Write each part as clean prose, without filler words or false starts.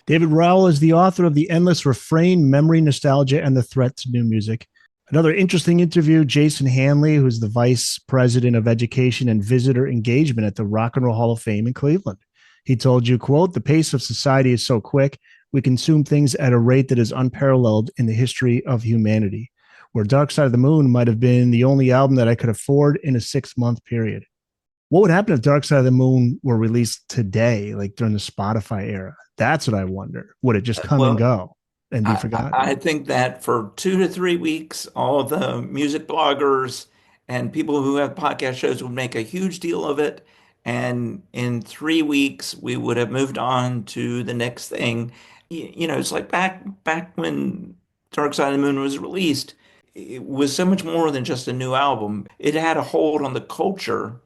David Rowell is the author of The Endless Refrain, Memory, Nostalgia, and the Threat to New Music. Another interesting interview, Jason Hanley, who's the Vice President of Education and Visitor Engagement at the Rock and Roll Hall of Fame in Cleveland. He told you, quote, the pace of society is so quick, we consume things at a rate that is unparalleled in the history of humanity, where Dark Side of the Moon might have been the only album that I could afford in a 6-month period. What would happen if Dark Side of the Moon were released today, like during the Spotify era? That's what I wonder. Would it just come and Well, go and be I forgotten? think that for 2 to 3 weeks, all of the music bloggers and people who have podcast shows would make a huge deal of it. And in 3 weeks, we would have moved on to the next thing. It's like back when Dark Side of the Moon was released, it was so much more than just a new album. It had a hold on the culture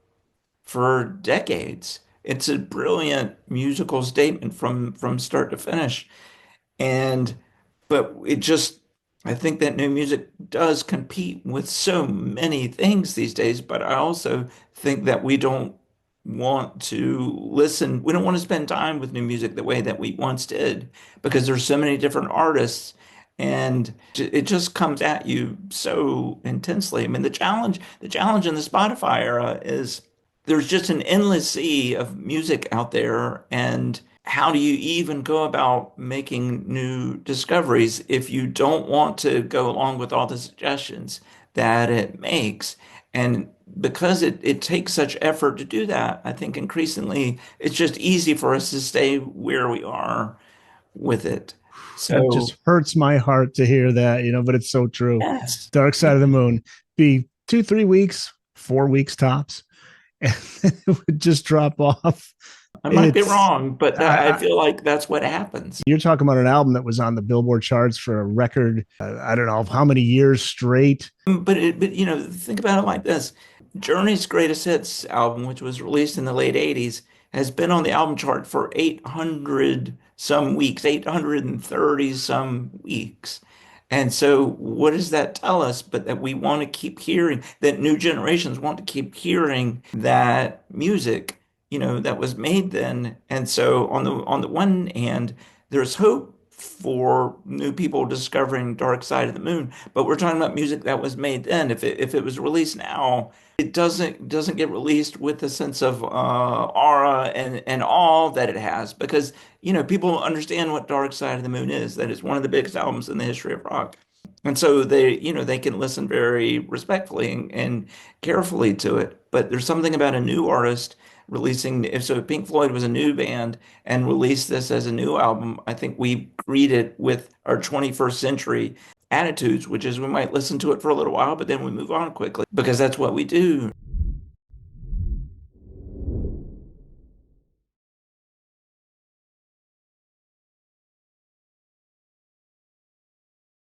for decades. It's a brilliant musical statement from start to finish. And but it just I think that new music does compete with so many things these days, but I also think that we don't want to spend time with new music the way that we once did because there's so many different artists and it just comes at you so intensely. I mean, the challenge in the Spotify era is there's just an endless sea of music out there, and how do you even go about making new discoveries if you don't want to go along with all the suggestions that it makes? And because it takes such effort to do that, I think increasingly it's just easy for us to stay where we are with it. That So, just hurts my heart to hear that, but it's so true. yes. Dark Side of the Moon be 2, 3 weeks, 4 weeks tops, and it would just drop off. I might be It's wrong, but I I, feel like that's what happens. you're talking about an album that was on the Billboard charts for a record, I don't know how many years straight. But think about it like this. Journey's Greatest Hits album, which was released in the late 80s, has been on the album chart for 800 some weeks, 830 some weeks. And so what does that tell us? But that we want to keep hearing, that new generations want to keep hearing that music, that was made then. And so on the one hand, there's hope for new people discovering Dark Side of the Moon, but we're talking about music that was made then. If it was released now, it doesn't get released with the sense of aura and awe that it has because people understand what Dark Side of the Moon is, that it's one of the biggest albums in the history of rock. And so they can listen very respectfully and carefully to it. But there's something about a new artist releasing, if Pink Floyd was a new band and released this as a new album, I think we greet it with our 21st century attitudes, which is we might listen to it for a little while, but then we move on quickly because that's what we do.